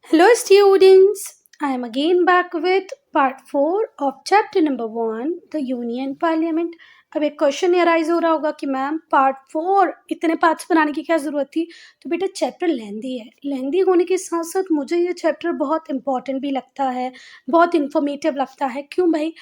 Hello, students. I am again back with part 4 of chapter number 1, the Union Parliament. अब एक question arise हो रहा होगा कि मैम पार्ट 4 इतने पार्ट्स बनाने की क्या ज़रूरत थी। तो बेटा चैप्टर लेंदी है, लेंदी होने के साथ साथ मुझे ये चैप्टर बहुत इंपॉर्टेंट भी लगता है, बहुत इन्फॉर्मेटिव लगता है। क्यों भाई?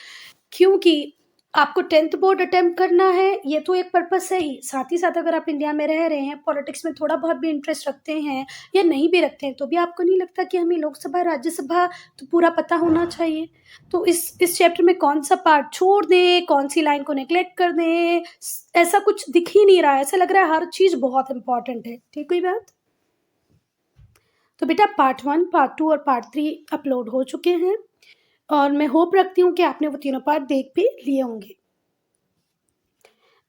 क्योंकि आपको 10th बोर्ड अटेम्प्ट करना है, ये तो एक पर्पस है ही। साथ ही साथ अगर आप इंडिया में रह रहे हैं, पॉलिटिक्स में थोड़ा बहुत भी इंटरेस्ट रखते हैं या नहीं भी रखते हैं, तो भी आपको नहीं लगता कि हमें लोकसभा राज्यसभा तो पूरा पता होना चाहिए। तो इस चैप्टर में कौन सा पार्ट छोड़ दें, कौन सी लाइन को नेग्लेक्ट कर दें, ऐसा कुछ दिख ही नहीं रहा है। ऐसा लग रहा है हर चीज़ बहुत इंपॉर्टेंट है। ठीक हुई बात? तो बेटा पार्ट 1, पार्ट 2 और पार्ट 3 अपलोड हो चुके हैं और मैं होप रखती हूँ कि आपने वो तीनों पार्ट देख भी लिए होंगे।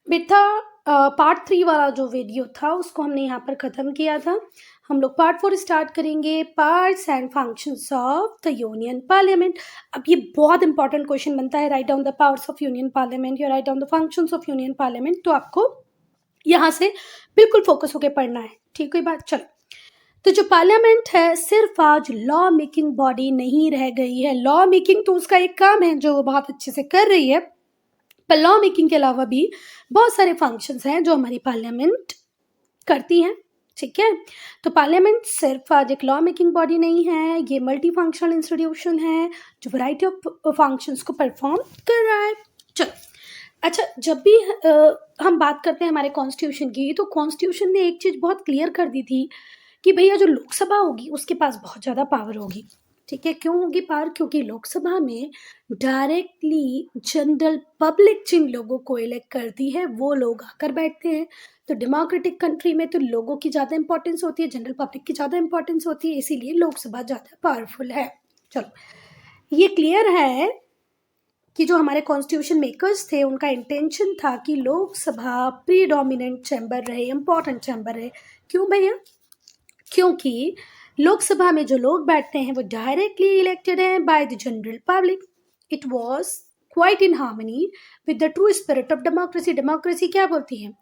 बेटा पार्ट 3 वाला जो वीडियो था उसको हमने यहाँ पर ख़त्म किया था। हम लोग पार्ट 4 स्टार्ट करेंगे, parts and functions of the union parliament. अब ये बहुत इंपॉर्टेंट क्वेश्चन बनता है, write down the powers of union parliament या write down the functions of union parliament. तो आपको यहाँ से बिल्कुल फोकस होकर पढ़ना है। ठीक हुई बात? चलो, तो जो पार्लियामेंट है सिर्फ आज लॉ मेकिंग बॉडी नहीं रह गई है। लॉ मेकिंग तो उसका एक काम है जो वो बहुत अच्छे से कर रही है, पर लॉ मेकिंग के अलावा भी बहुत सारे फंक्शंस हैं जो हमारी पार्लियामेंट करती हैं। ठीक है, तो पार्लियामेंट सिर्फ आज एक लॉ मेकिंग बॉडी नहीं है, ये मल्टी फंक्शनल इंस्टीट्यूशन है जो वैरायटी ऑफ फंक्शंस को परफॉर्म कर रहा है। चलो, अच्छा, जब भी हम बात करते हैं हमारे कॉन्स्टिट्यूशन की, तो कॉन्स्टिट्यूशन ने एक चीज़ बहुत क्लियर कर दी थी कि भैया जो लोकसभा होगी उसके पास बहुत ज़्यादा पावर होगी। ठीक है, क्यों होगी पावर? क्योंकि लोकसभा में डायरेक्टली जनरल पब्लिक जिन लोगों को इलेक्ट करती है वो लोग आकर बैठते हैं। तो डेमोक्रेटिक कंट्री में तो लोगों की ज़्यादा इंपॉर्टेंस होती है, जनरल पब्लिक की ज़्यादा इंपॉर्टेंस होती है, इसीलिए लोकसभा ज़्यादा पावरफुल है। चलो, ये क्लियर है कि जो हमारे कॉन्स्टिट्यूशन मेकर्स थे उनका इंटेंशन था कि लोकसभा प्रीडोमिनेंट चैम्बर रहे, इम्पॉर्टेंट चैम्बर रहे। क्यों भैया? क्योंकि लोकसभा में जो लोग बैठते हैं वो डायरेक्टली इलेक्टेड हैं by the general public. It was quite in harmony with the true spirit of democracy. Democracy क्या बोलती है?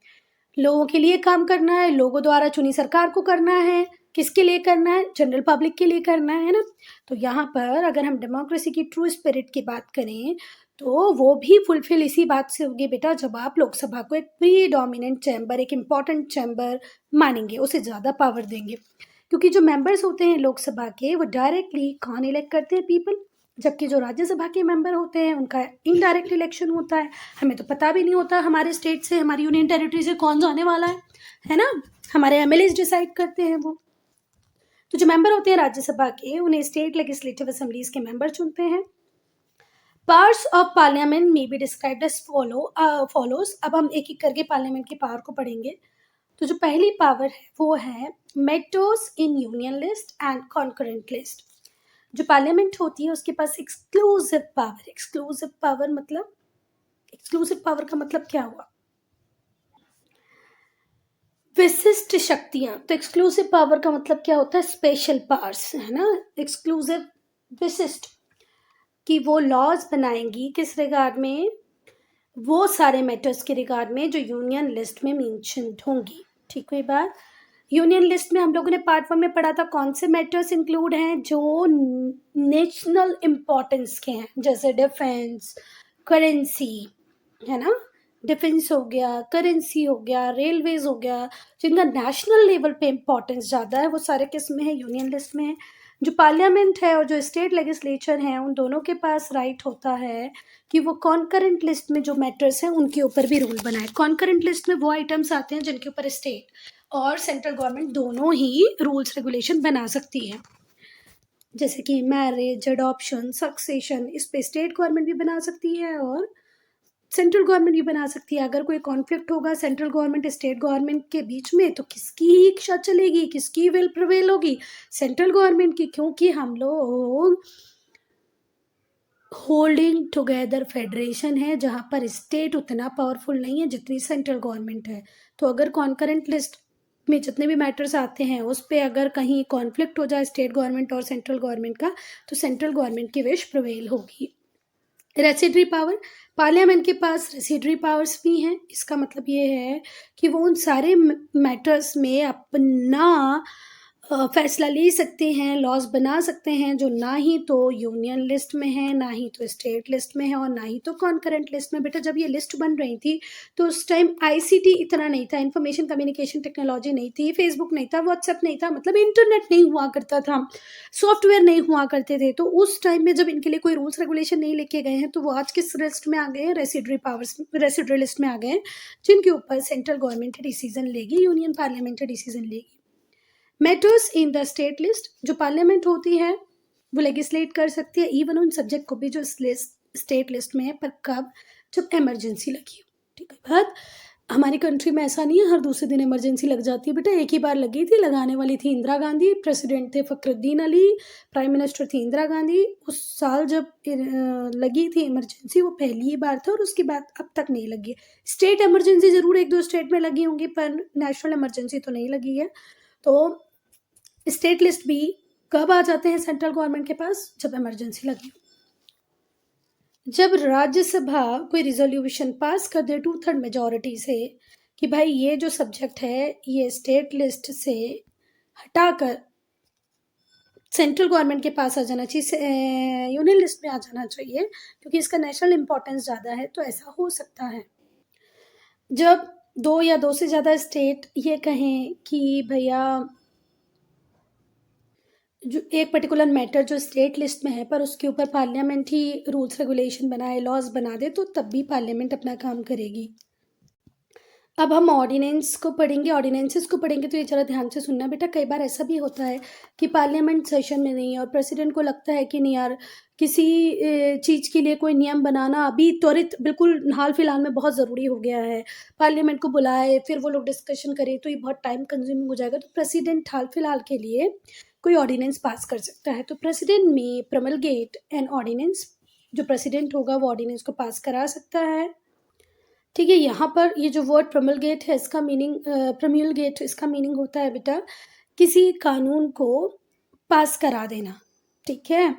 लोगों के लिए काम करना है, लोगों द्वारा चुनी सरकार को करना है। किसके लिए करना है? जनरल पब्लिक के लिए करना है ना। तो यहाँ पर अगर हम डेमोक्रेसी की ट्रू स्पिरिट की बात करें तो वो भी फुलफिल इसी बात से होगी बेटा, जब आप लोकसभा को एक प्री डोमिनेंट चैम्बर, एक इम्पॉर्टेंट चैम्बर मानेंगे, उसे ज़्यादा पावर देंगे। क्योंकि जो मेंबर्स होते हैं लोकसभा के वो डायरेक्टली कौन इलेक्ट करते हैं? पीपल। जबकि जो राज्यसभा के मेंबर होते हैं उनका इनडायरेक्ट इलेक्शन होता है। हमें तो पता भी नहीं होता हमारे स्टेट से, हमारी यूनियन टेरिटरी से कौन जाने वाला है ना। हमारे एमएलएज डिसाइड करते हैं वो। तो जो मेंबर होते हैं राज्यसभा के उन्हें स्टेट लेजिस्लेटिव असेंबलीज के मेंबर चुनते हैं। पावर्स ऑफ पार्लियामेंट में बी डिस्क्राइब्ड एज फॉलोज। अब हम एक एक करके पार्लियामेंट की पावर को पढ़ेंगे। तो जो पहली पावर है वो है matters in union list and concurrent list. जो पार्लियामेंट होती है उसके पास एक्सक्लूसिव पावर। एक्सक्लूसिव पावर मतलब, एक्सक्लूसिव पावर का मतलब क्या हुआ? विशिष्ट शक्तियां। तो एक्सक्लूसिव पावर का मतलब क्या होता है? स्पेशल पावर्स, है ना। एक्सक्लूसिव, विशिष्ट, कि वो लॉज बनाएंगी किस रिगार्ड में? वो सारे मैटर्स के रिगार्ड में जो यूनियन लिस्ट में मेंशन्ड होंगी। ठीक हुई बात? यूनियन लिस्ट में हम लोगों ने पार्ट 1 में पढ़ा था कौन से मैटर्स इंक्लूड हैं जो नेशनल इम्पोर्टेंस के हैं, जैसे डिफेंस, करेंसी, है ना। डिफेंस हो गया, करेंसी हो गया, रेलवेज हो गया, जिनका नेशनल लेवल पे इम्पोर्टेंस ज़्यादा है वो सारे किस में है? यूनियन लिस्ट में है। जो पार्लियामेंट है और जो स्टेट लेजिस्लेचर हैं उन दोनों के पास राइट होता है कि वो कॉन्करेंट लिस्ट में जो मैटर्स हैं उनके ऊपर भी रूल बनाए। कॉन्करेंट लिस्ट में वो आइटम्स आते हैं जिनके ऊपर स्टेट और सेंट्रल गवर्नमेंट दोनों ही रूल्स रेगुलेशन बना सकती है, जैसे कि मैरिज, अडॉप्शन, सक्सेशन। इस पे स्टेट गवर्नमेंट भी बना सकती है और सेंट्रल गवर्नमेंट भी बना सकती है। अगर कोई कॉन्फ्लिक्ट होगा सेंट्रल गवर्नमेंट स्टेट गवर्नमेंट के बीच में तो किसकी ही इच्छा चलेगी, किसकी विल प्रिवेल होगी? सेंट्रल गवर्नमेंट की, क्योंकि हम लोग होल्डिंग टुगेदर फेडरेशन है जहाँ पर स्टेट उतना पावरफुल नहीं है जितनी सेंट्रल गवर्नमेंट है। तो अगर कॉन्करेंट लिस्ट में जितने भी मैटर्स आते हैं उस पर अगर कहीं कॉन्फ्लिक्ट हो जाए स्टेट गवर्नमेंट और सेंट्रल गवर्नमेंट का, तो सेंट्रल गवर्नमेंट की विश प्रिवेल होगी। रेसिडरी पावर, पार्लियामेंट के पास रेसिडरी पावर्स भी हैं। इसका मतलब ये है कि वो उन सारे मैटर्स में अपना फैसला ले सकते हैं, लॉज़ बना सकते हैं जो ना ही तो यूनियन लिस्ट में है, ना ही तो स्टेट लिस्ट में है और ना ही तो कॉन्करेंट लिस्ट में। बेटा जब ये लिस्ट बन रही थी तो उस टाइम आईसीटी इतना नहीं था, इन्फॉर्मेशन कम्युनिकेशन टेक्नोलॉजी नहीं थी, फेसबुक नहीं था, व्हाट्सएप नहीं था, मतलब इंटरनेट नहीं हुआ करता था, सॉफ्टवेयर नहीं हुआ करते थे। तो उस टाइम में जब इनके लिए कोई रूल्स रेगुलेशन नहीं लेके गए हैं तो वो आज किस लिस्ट में आ गए हैं? रेसिडरी लिस्ट में आ गए हैं, जिनके ऊपर सेंट्रल गवर्नमेंट डिसीजन लेगी, यूनियन पार्लियामेंट डिसीजन लेगी। Matters in the state list, जो पार्लियामेंट होती है वो लेगिस्लेट कर सकती है इवन उन सब्जेक्ट को भी जो स्टेट लिस्ट में है, पर कब? जब इमरजेंसी लगी हो। ठीक है बात। हमारी कंट्री में ऐसा नहीं है हर दूसरे दिन इमरजेंसी लग जाती है। बेटा एक ही बार लगी थी, लगाने वाली थी इंदिरा गांधी, प्रेसिडेंट थे फखरुद्दीन अली, प्राइम मिनिस्टर थी इंदिरा गांधी। उस साल जब लगी थी इमरजेंसी वो पहली ही बार था और उसके बाद अब तक नहीं लगी है। स्टेट इमरजेंसी जरूर एक दो स्टेट में लगी होंगी पर नेशनल इमरजेंसी तो नहीं लगी है। तो स्टेट लिस्ट भी कब आ जाते हैं सेंट्रल गवर्नमेंट के पास? जब इमरजेंसी लगी। जब राज्यसभा कोई रिजोल्यूशन पास कर दे 2/3 मेजॉरिटी से कि भाई ये जो सब्जेक्ट है ये स्टेट लिस्ट से हटाकर सेंट्रल गवर्नमेंट के पास आ जाना चाहिए, यूनियन लिस्ट में आ जाना चाहिए क्योंकि इसका नेशनल इम्पोर्टेंस ज़्यादा है, तो ऐसा हो सकता है। जब 2 या 2 से ज़्यादा स्टेट ये कहें कि भैया जो एक पर्टिकुलर मैटर जो स्टेट लिस्ट में है पर उसके ऊपर पार्लियामेंट ही रूल्स रेगुलेशन बनाए, लॉज बना दे, तो तब भी पार्लियामेंट अपना काम करेगी। अब हम ऑर्डिनेंस को पढ़ेंगे, ऑर्डिनेंसेस को पढ़ेंगे तो ये ज़रा ध्यान से सुनना बेटा। कई बार ऐसा भी होता है कि पार्लियामेंट सेशन में नहीं है और प्रेसिडेंट को लगता है कि नहीं यार किसी चीज़ के लिए कोई नियम बनाना अभी त्वरित बिल्कुल हाल फिलहाल में बहुत ज़रूरी हो गया है, पार्लियामेंट को बुलाए फिर वो लोग डिस्कशन करें तो ये बहुत टाइम कंज्यूमिंग हो जाएगा। तो प्रेसिडेंट हाल फिलहाल के लिए कोई ऑर्डिनेंस पास कर सकता है। तो प्रेसिडेंट में प्रमलगेट एन ऑर्डिनेंस, जो प्रेसिडेंट होगा वो ऑर्डिनेंस को पास करा सकता है। ठीक है, यहाँ पर ये जो वर्ड प्रमलगेट है इसका मीनिंग प्रम्यूलगेट, इसका मीनिंग होता है बेटा किसी कानून को पास करा देना। ठीक है,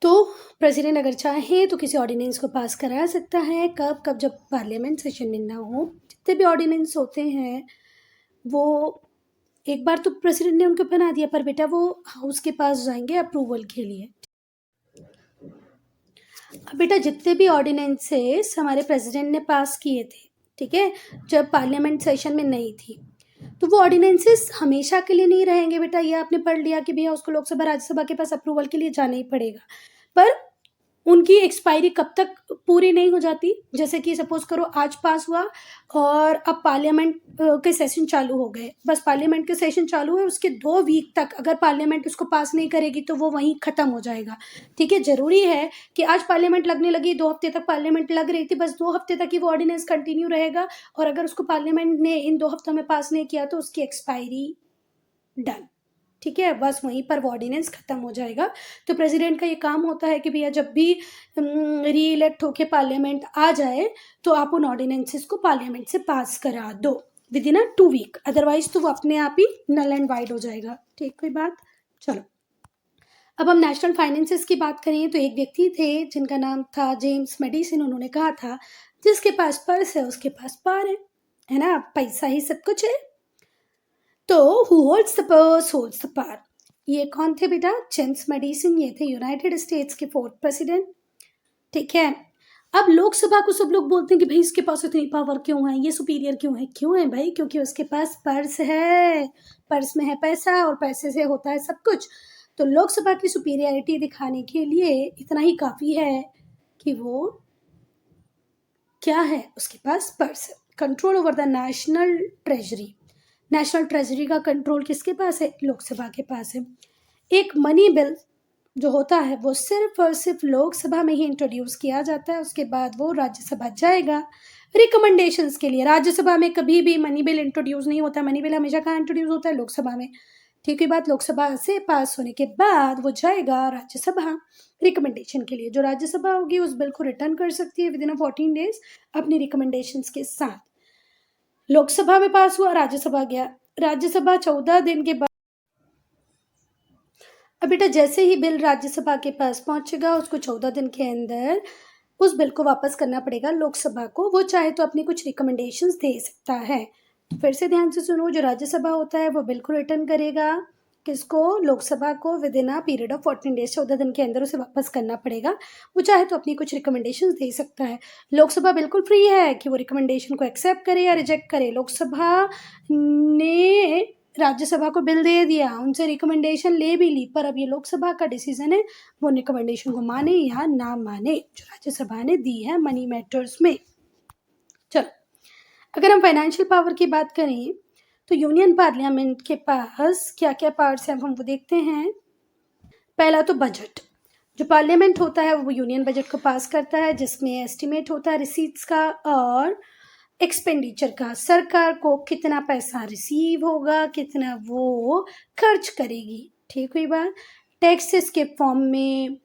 तो प्रेसिडेंट अगर चाहे तो किसी ऑर्डिनेंस को पास करा सकता है। कब कब? जब पार्लियामेंट सेशन में ना हो। जितने भी ऑर्डिनेंस होते हैं वो एक बार तो प्रेसिडेंट ने उनको बना दिया पर बेटा वो हाउस के पास जाएंगे अप्रूवल के लिए। अब बेटा जितने भी ऑर्डिनेंसेस हमारे प्रेसिडेंट ने पास किए थे, ठीक है, जब पार्लियामेंट सेशन में नहीं थी, तो वो ऑर्डिनेंसेस हमेशा के लिए नहीं रहेंगे बेटा। ये आपने पढ़ लिया कि भैया उसको लोकसभा राज्यसभा के पास अप्रूवल के लिए जाना ही पड़ेगा, पर उनकी एक्सपायरी कब तक पूरी नहीं हो जाती। जैसे कि सपोज करो आज पास हुआ और अब पार्लियामेंट के सेशन चालू हो गए, बस पार्लियामेंट के सेशन चालू है उसके 2 वीक तक अगर पार्लियामेंट उसको पास नहीं करेगी तो वो वहीं ख़त्म हो जाएगा। ठीक है, ज़रूरी है कि आज पार्लियामेंट लगने लगी, 2 हफ्ते तक पार्लियामेंट लग रही थी, बस 2 हफ्ते तक ही वो ऑर्डिनेंस कंटिन्यू रहेगा और अगर उसको पार्लियामेंट ने इन 2 हफ्तों में पास नहीं किया तो उसकी एक्सपायरी डन। ठीक है, बस वहीं पर वो ऑर्डिनेंस खत्म हो जाएगा। तो प्रेसिडेंट का ये काम होता है कि भैया जब भी री इलेक्ट होके पार्लियामेंट आ जाए तो आप उन ऑर्डिनेंसेस को पार्लियामेंट से पास करा दो विद इन 2 वीक, अदरवाइज तो वो अपने आप ही नल एंड वाइड हो जाएगा। ठीक, कोई बात? चलो अब हम नेशनल फाइनेंसेस की बात करें तो एक व्यक्ति थे जिनका नाम था जेम्स मेडिसन। उन्होंने कहा था जिसके पास पर्स है उसके पास पार है ना, पैसा ही सब कुछ है। तो who holds the purse holds the power. ये कौन थे बेटा? James Madison. ये थे यूनाइटेड स्टेट्स के 4th प्रेसिडेंट। ठीक है, अब लोकसभा को सब लोग बोलते हैं कि भाई इसके पास इतनी पावर क्यों है, ये सुपीरियर क्यों है? क्यों है भाई? क्योंकि उसके पास पर्स है, पर्स में है पैसा और पैसे से होता है सब कुछ। तो लोकसभा की सुपीरियरिटी दिखाने के लिए इतना ही काफ़ी है कि वो क्या है, उसके पास पर्स है। Control over the national treasury. National treasury का कंट्रोल किसके पास है? लोकसभा के पास है। एक मनी बिल जो होता है वो सिर्फ और सिर्फ लोकसभा में ही इंट्रोड्यूस किया जाता है, उसके बाद वो राज्यसभा जाएगा रिकमेंडेशंस के लिए। राज्यसभा में कभी भी मनी बिल इंट्रोड्यूस नहीं होता, मनी बिल हमेशा कहाँ इंट्रोड्यूस होता है? लोकसभा में। ठीक है बात, लोकसभा से पास होने के बाद वो जाएगा राज्यसभा रिकमेंडेशन के लिए। जो राज्यसभा होगी उस बिल को रिटर्न कर सकती है विद इन 14 डेज अपनी रिकमेंडेशंस के साथ। लोकसभा में पास हुआ, राज्यसभा गया, राज्यसभा 14 दिन के बाद। अब बेटा जैसे ही बिल राज्यसभा के पास पहुंचेगा उसको 14 दिन के अंदर उस बिल को वापस करना पड़ेगा लोकसभा को। वो चाहे तो अपनी कुछ रिकमेंडेशंस दे सकता है। फिर से ध्यान से सुनो, जो राज्यसभा होता है वो बिल को रिटर्न करेगा किसको, लोकसभा को, with in a period of 14 days, 14 दिन के अंदर उसे वापस करना पड़ेगा। वो चाहे तो अपनी कुछ रिकमेंडेशंस दे सकता है। लोकसभा बिल्कुल फ्री है कि वो रिकमेंडेशन को एक्सेप्ट करे या रिजेक्ट करे। लोकसभा ने राज्यसभा को बिल दे दिया, उनसे रिकमेंडेशन ले भी ली, पर अब ये लोकसभा का डिसीजन है वो रिकमेंडेशन को माने या ना माने जो राज्यसभा ने दी है मनी मैटर्स में। चलो, अगर हम फाइनेंशियल पावर की बात करें तो यूनियन पार्लियामेंट के पास क्या क्या पावर्स हैं हम वो देखते हैं। पहला तो बजट, जो पार्लियामेंट होता है वो यूनियन बजट को पास करता है, जिसमें एस्टिमेट होता है रिसीट्स का और एक्सपेंडिचर का। सरकार को कितना पैसा रिसीव होगा, कितना वो खर्च करेगी, ठीक हुई बात। टैक्सेस के फॉर्म में,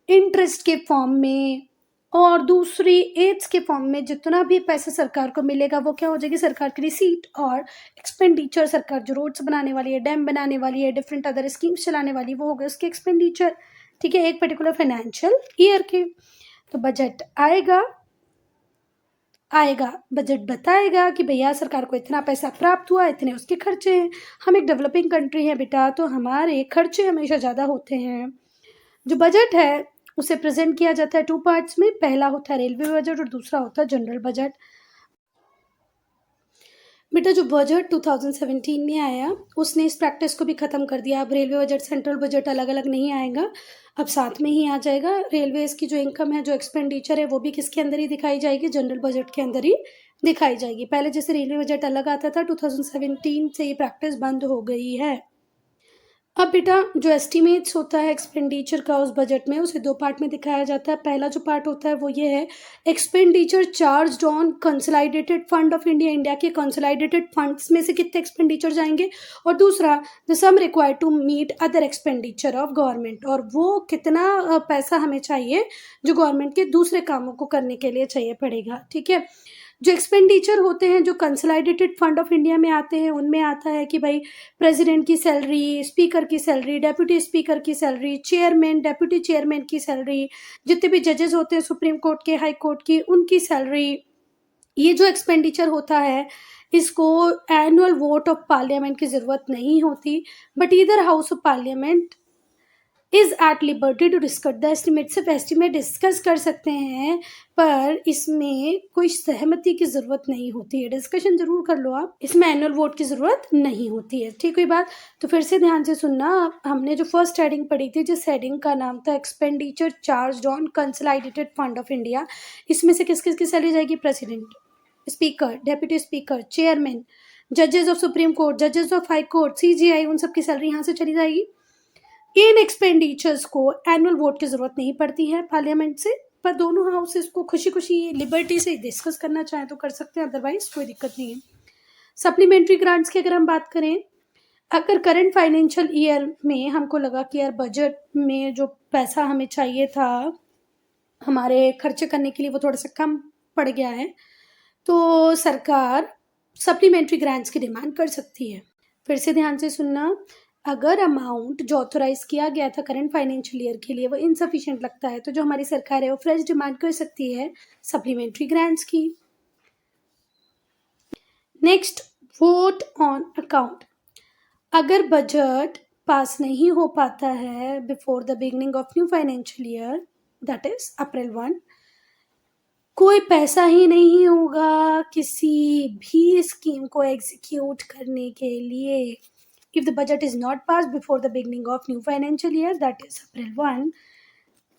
इंटरेस्ट के फॉर्म में और दूसरी एड्स के फॉर्म में जितना भी पैसा सरकार को मिलेगा वो क्या हो जाएगी, सरकार की रिसीट। और एक्सपेंडिचर, सरकार जो रोड्स बनाने वाली है, डैम बनाने वाली है, डिफरेंट अदर स्कीम्स चलाने वाली, वो हो गए उसके एक्सपेंडिचर, ठीक है, एक पर्टिकुलर फाइनेंशियल ईयर के। तो बजट आएगा, बजट बताएगा कि भैया सरकार को इतना पैसा प्राप्त हुआ, इतने उसके खर्चे हैं। हम एक डेवलपिंग कंट्री है बेटा, तो हमारे खर्चे हमेशा ज़्यादा होते हैं। जो बजट है उसे प्रेजेंट किया जाता है 2 पार्ट्स में। पहला होता है रेलवे बजट और दूसरा होता है जनरल बजट। बेटा जो बजट 2017 में आया उसने इस प्रैक्टिस को भी ख़त्म कर दिया। अब रेलवे बजट सेंट्रल बजट अलग अलग नहीं आएगा, अब साथ में ही आ जाएगा। रेलवेज़ की जो इनकम है, जो एक्सपेंडिचर है, वो भी किसके अंदर ही दिखाई जाएगी, जनरल बजट के अंदर ही दिखाई जाएगी। पहले जैसे रेलवे बजट अलग आता था, 2017 से ये प्रैक्टिस बंद हो गई है। अब बेटा जो एस्टिमेट्स होता है एक्सपेंडिचर का उस बजट में, उसे 2 पार्ट में दिखाया जाता है। पहला जो पार्ट होता है वो ये है, expenditure charged on consolidated fund of India, India के कंसोलिडेटेड फंड्स में से कितने एक्सपेंडिचर जाएंगे। और दूसरा, the sum required to meet other expenditure of government, और वो कितना पैसा हमें चाहिए जो गवर्नमेंट के दूसरे कामों को करने के लिए चाहिए पड़ेगा, ठीक है। जो एक्सपेंडिचर होते हैं जो कंसोलिडेटेड फंड ऑफ इंडिया में आते हैं, उनमें आता है कि भाई प्रेसिडेंट की सैलरी, स्पीकर की सैलरी, डेप्यूटी स्पीकर की सैलरी, चेयरमैन, डेप्यूटी चेयरमैन की सैलरी, जितने भी जजेस होते हैं सुप्रीम कोर्ट के, हाई कोर्ट की, उनकी सैलरी। ये जो एक्सपेंडिचर होता है इसको एनुअल वोट ऑफ पार्लियामेंट की ज़रूरत नहीं होती, बट इधर house of parliament is at liberty to discuss the estimate. सिर्फ एस्टिमेट डिस्कस कर सकते हैं, पर इसमें कोई सहमति की ज़रूरत नहीं होती है। डिस्कशन ज़रूर कर लो आप, इसमें एनुअल वोट की ज़रूरत नहीं होती है, ठीक हुई बात। तो फिर से ध्यान से सुनना, हमने जो फर्स्ट हेडिंग पढ़ी थी, जिस हेडिंग का नाम था expenditure charge on consolidated fund of India, इसमें से किस किस की सैलरी जाएगी, president, speaker, deputy speaker, chairman, जजेस ऑफ सुप्रीम कोर्ट, जजेस ऑफ हाई कोर्ट, CGI, उन सब की सैलरी यहाँ से चली जाएगी। इन एक्सपेंडिचर्स को एनुअल वोट की ज़रूरत नहीं पड़ती है पार्लियामेंट से, पर दोनों हाउसेस को खुशी खुशी लिबर्टी से डिस्कस करना चाहें तो कर सकते हैं, अदरवाइज कोई दिक्कत नहीं है। सप्लीमेंट्री ग्रांट्स की अगर हम बात करें, अगर करंट फाइनेंशियल ईयर में हमको लगा कि यार बजट में जो पैसा हमें चाहिए था हमारे खर्चे करने के लिए वो थोड़ा सा कम पड़ गया है, तो सरकार सप्लीमेंट्री ग्रांट्स की डिमांड कर सकती है। फिर से ध्यान से सुनना, अगर अमाउंट जो ऑथोराइज किया गया था करंट फाइनेंशियल ईयर के लिए वो इनसफिशिएंट लगता है, तो जो हमारी सरकार है वो फ्रेश डिमांड कर सकती है सप्लीमेंट्री ग्रांट्स की। Next, vote on account. अगर बजट पास नहीं हो पाता है before the beginning of new financial year, that is April 1, कोई पैसा ही नहीं होगा किसी भी स्कीम को एग्जीक्यूट करने के लिए। If the budget is not pass before the beginning of new financial year, that is April 1,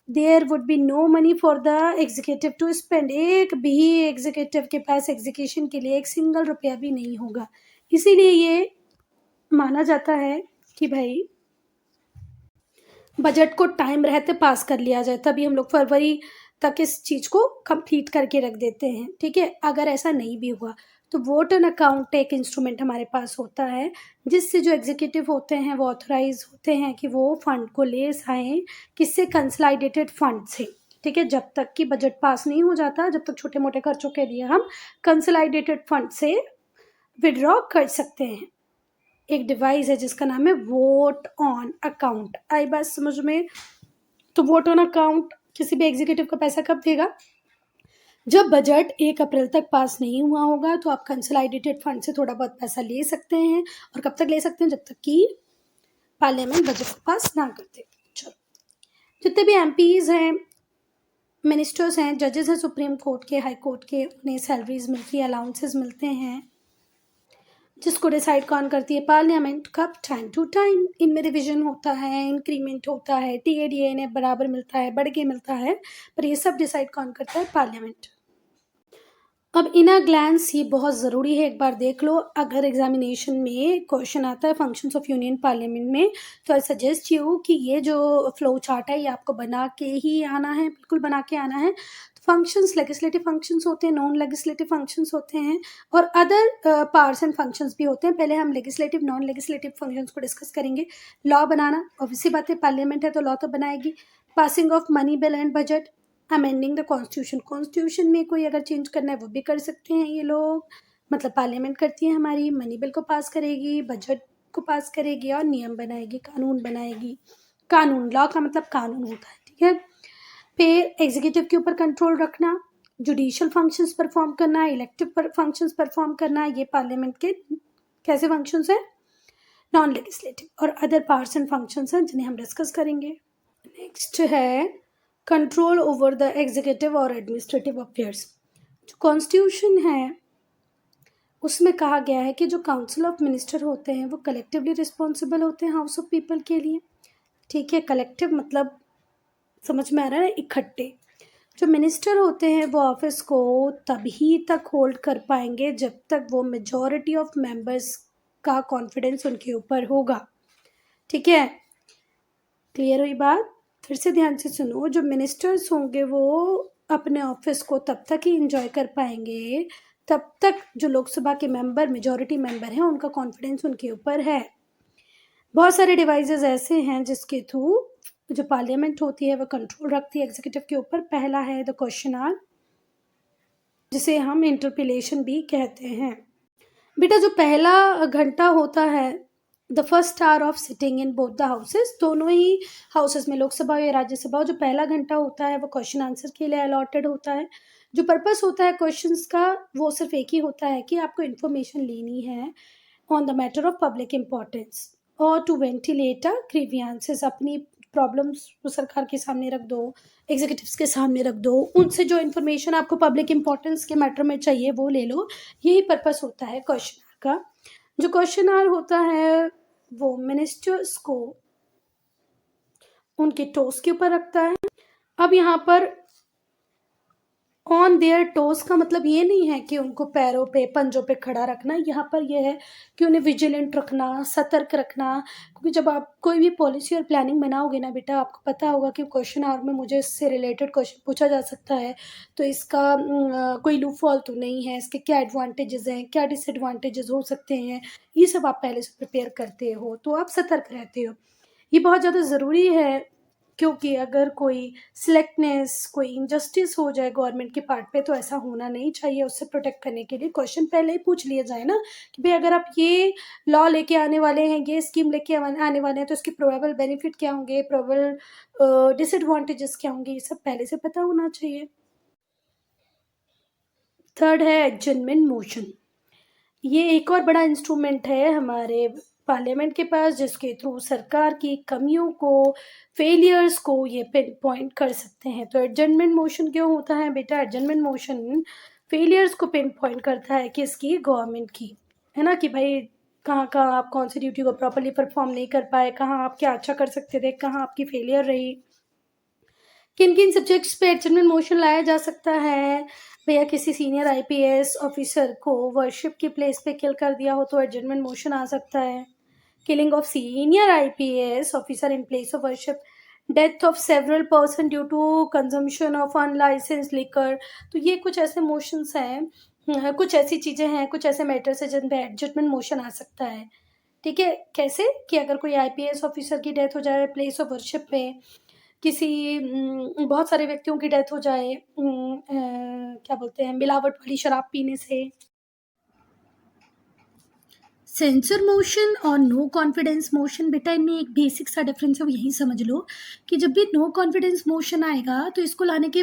there would be no money for the executive to spend. एक भी एग्जीक्यूटिव के पास एग्जीक्यूशन के लिए एक सिंगल रुपया भी नहीं होगा। इसीलिए ये माना जाता है कि भाई बजट को टाइम रहते पास कर लिया जाए, तभी हम लोग फरवरी तक इस चीज़ को कंप्लीट करके रख देते हैं, ठीक है। अगर ऐसा नहीं भी हुआ तो वोट ऑन अकाउंट एक इंस्ट्रूमेंट हमारे पास होता है, जिससे जो एग्जीक्यूटिव होते हैं वो ऑथराइज होते हैं कि वो फंड को ले आएँ, किससे, कंसोलिडेटेड फंड से, ठीक है। जब तक कि बजट पास नहीं हो जाता, जब तक छोटे मोटे खर्चों के लिए हम कंसोलिडेटेड फंड से विड्रॉ कर सकते हैं। एक डिवाइस है जिसका नाम है वोट ऑन अकाउंट। आई बात समझ में। तो वोट ऑन अकाउंट किसी भी एग्जीक्यूटिव का पैसा कब देगा, जब बजट 1 अप्रैल तक पास नहीं हुआ होगा तो आप कंसोलिडेटेड फंड से थोड़ा बहुत पैसा ले सकते हैं, और कब तक ले सकते हैं? जब तक कि पार्लियामेंट बजट को पास ना कर दे। चलो, जितने भी एमपीज हैं, मिनिस्टर्स हैं, जजेस हैं सुप्रीम कोर्ट के, हाई कोर्ट के, उन्हें सैलरीज मिलती है, अलाउंसेस मिलते हैं, जिसको डिसाइड कौन करती है? पार्लियामेंट। कब? Time to time. इनमें रिविजन होता है, इंक्रीमेंट होता है, टीएडीए इन्हें बराबर मिलता है, बढ़ के मिलता है, पर ये सब डिसाइड कौन करता है? पार्लियामेंट। अब इन अ ग्लैंस ये बहुत ज़रूरी है, एक बार देख लो। अगर एग्जामिनेशन में क्वेश्चन आता है फंक्शंस ऑफ यूनियन पार्लियामेंट में, तो आई सजेस्ट यू कि ये जो फ्लो चार्ट है ये आपको बना के ही आना है, बिल्कुल बना के आना है। फंक्शंस लेजिस्लेटिव फंक्शंस होते हैं, नॉन लेजिस्लेटिव फंक्शंस होते हैं, और अदर पावर्स एंड फंक्शंस भी होते हैं। पहले हम लेजिस्लेटिव नॉन लेजिस्लेटिव फंक्शंस को डिस्कस करेंगे। लॉ बनाना, ऑब्वियसली बात है, पार्लियामेंट है तो लॉ तो बनाएगी। Passing of money bill and budget, amending the constitution, constitution में कोई अगर चेंज करना है वो भी कर सकते हैं ये लोग, मतलब पार्लियामेंट करती है हमारी, मनी बिल को पास करेगी, बजट को पास करेगी, और नियम बनाएगी, कानून बनाएगी। कानून, लॉ का मतलब कानून होता है, ठीक है। फिर एग्जीक्यूटिव के ऊपर कंट्रोल रखना, जुडिशियल फंक्शंस परफॉर्म करना, इलेक्टिव फंक्शंस परफॉर्म करना, ये पार्लियामेंट के कैसे फंक्शंस हैं? Non legislative. और अदर पावर्स एंड फंक्शंस हैं जिन्हें हम डिस्कस करेंगे। नेक्स्ट है कंट्रोल ओवर द एग्जीक्यूटिव और एडमिनिस्ट्रेटिव अफेयर्स। जो कॉन्स्टिट्यूशन है उसमें कहा गया है कि जो काउंसिल ऑफ मिनिस्टर होते हैं वो कलेक्टिवली रिस्पॉन्सिबल होते हैं हाउस ऑफ पीपल के लिए, ठीक है। कलेक्टिव मतलब समझ में आ रहा है ना, इकट्ठे। जो मिनिस्टर होते हैं वो ऑफिस को तभी तक होल्ड कर पाएंगे जब तक वो मेजॉरिटी ऑफ मेंबर्स का कॉन्फिडेंस उनके ऊपर होगा, ठीक है। क्लियर हुई बात? फिर से ध्यान से सुनो, जो मिनिस्टर्स होंगे वो अपने ऑफिस को तब तक ही इंजॉय कर पाएंगे तब तक जो लोकसभा के मेंबर, मेजॉरिटी मेंबर हैं, उनका कॉन्फिडेंस उनके ऊपर है। बहुत सारे डिवाइसेस ऐसे हैं जिसके थ्रू जो पार्लियामेंट होती है वो कंट्रोल रखती है एग्जीक्यूटिव के ऊपर। पहला है द क्वेश्चन आवर, जिसे हम इंटरपिलेशन भी कहते हैं। बेटा जो पहला घंटा होता है, the first hour of sitting in both the houses, दोनों ही हाउसेस में, लोकसभा या राज्यसभा, जो पहला घंटा होता है वो क्वेश्चन आंसर के लिए अलॉटेड होता है। जो पर्पस होता है क्वेश्चंस का वो सिर्फ एक ही होता है कि आपको इन्फॉर्मेशन लेनी है on the matter of public importance, और टू वेंटिलेट ग्रीवियंसेस, अपनी प्रॉब्लम्स सरकार के सामने रख दो, एग्जीक्यूटिव्स के सामने रख दो, उनसे जो इन्फॉर्मेशन आपको पब्लिक इम्पोर्टेंस के मैटर में चाहिए वो ले लो। यही पर्पस होता है क्वेश्चन का। जो क्वेश्चन आवर होता है वो मिनिस्टर्स को उनके टोस के ऊपर रखता है। अब यहाँ पर ऑन देयर टोस का मतलब ये नहीं है कि उनको पैरों पे, पंजों पे खड़ा रखना, यहाँ पर यह है कि उन्हें विजिलेंट रखना, सतर्क रखना। क्योंकि जब आप कोई भी पॉलिसी और प्लानिंग बनाओगे ना बेटा, आपको पता होगा कि क्वेश्चन आवर में मुझे इससे रिलेटेड क्वेश्चन पूछा जा सकता है, तो इसका कोई लूप फॉल तो नहीं है, इसके क्या एडवांटेजेस हैं, क्या डिसएडवांटेजेस हो सकते हैं, ये सब आप पहले से प्रिपेयर करते हो, तो आप सतर्क रहते हो। ये बहुत ज़्यादा ज़रूरी है, क्योंकि अगर कोई सिलेक्टनेस, कोई इनजस्टिस हो जाए गवर्नमेंट के पार्ट पे, तो ऐसा होना नहीं चाहिए। उससे प्रोटेक्ट करने के लिए क्वेश्चन पहले ही पूछ लिए जाए ना, कि भाई अगर आप ये लॉ लेके आने वाले हैं, ये स्कीम लेके आने वाले हैं, तो इसके प्रोबेबल बेनिफिट क्या होंगे, प्रोबेबल डिसएडवांटेजेस क्या होंगे, ये सब पहले से पता होना चाहिए। थर्ड है एडजमेंट मोशन। ये एक और बड़ा इंस्ट्रूमेंट है हमारे पार्लियामेंट के पास, जिसके थ्रू सरकार की कमियों को, फेलियर्स को ये पिन पॉइंट कर सकते हैं। तो एडजमेंट मोशन क्यों होता है बेटा? एडजमेंट मोशन फेलियर्स को पिन पॉइंट करता है, किसकी? गवर्नमेंट की, है ना, कि भाई कहाँ कहाँ आप कौन सी ड्यूटी को प्रॉपरली परफॉर्म नहीं कर पाए, कहाँ आप क्या अच्छा कर सकते थे, कहाँ आपकी फेलियर रही। किन किन सब्जेक्ट्स पे एडजमेंट मोशन लाया जा सकता है? भैया किसी सीनियर आईपीएस ऑफिसर को वर्शिप की प्लेस पे किल कर दिया हो तो एडजमेंट मोशन आ सकता है। Killing of senior IPS officer in place of worship, death of several person due to consumption of unlicense liquor. तो ये कुछ ऐसे मोशंस हैं, कुछ ऐसी चीज़ें हैं, कुछ ऐसे मैटर्स हैं जिन पे एडजमेंट मोशन आ सकता है, ठीक है। कैसे? कि अगर कोई आईपीएस ऑफिसर की डेथ हो जाए प्लेस ऑफ वर्शिप में, किसी बहुत सारे व्यक्तियों की डेथ हो जाए, क्या बोलते हैं, मिलावट वाली शराब पीने से। सेंसर मोशन और नो कॉन्फिडेंस मोशन, बेटा इनमें एक बेसिक सा डिफरेंस है, वो यही समझ लो कि जब भी नो कॉन्फिडेंस मोशन आएगा तो इसको लाने के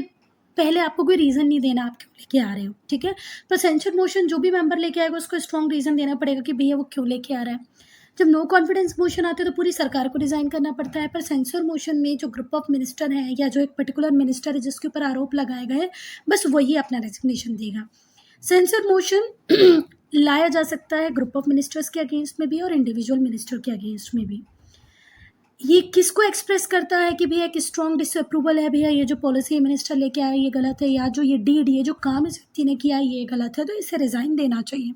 पहले आपको कोई रीज़न नहीं देना आप क्यों लेके आ रहे हो, ठीक है? पर सेंसर मोशन जो भी मेंबर लेके आएगा उसको स्ट्रॉन्ग रीज़न देना पड़ेगा कि भैया वो क्यों लेके आ रहा है। जब नो कॉन्फिडेंस मोशन आता है तो पूरी सरकार को रिज़ाइन करना पड़ता है, पर सेंसर मोशन में जो ग्रुप ऑफ मिनिस्टर हैं या जो एक पर्टिकुलर मिनिस्टर है जिसके ऊपर आरोप लगाए गए, बस वही अपना रेजिग्नेशन देगा। सेंसर मोशन लाया जा सकता है ग्रुप ऑफ मिनिस्टर्स के अगेंस्ट में भी और इंडिविजुअल मिनिस्टर के अगेंस्ट में भी। ये किसको एक्सप्रेस करता है कि भैया एक स्ट्रॉन्ग डिसअप्रूवल है, भैया ये जो पॉलिसी मिनिस्टर लेके आया ये गलत है, या जो ये डीड ये जो काम इस व्यक्ति ने किया ये गलत है, तो इसे रिजाइन देना चाहिए।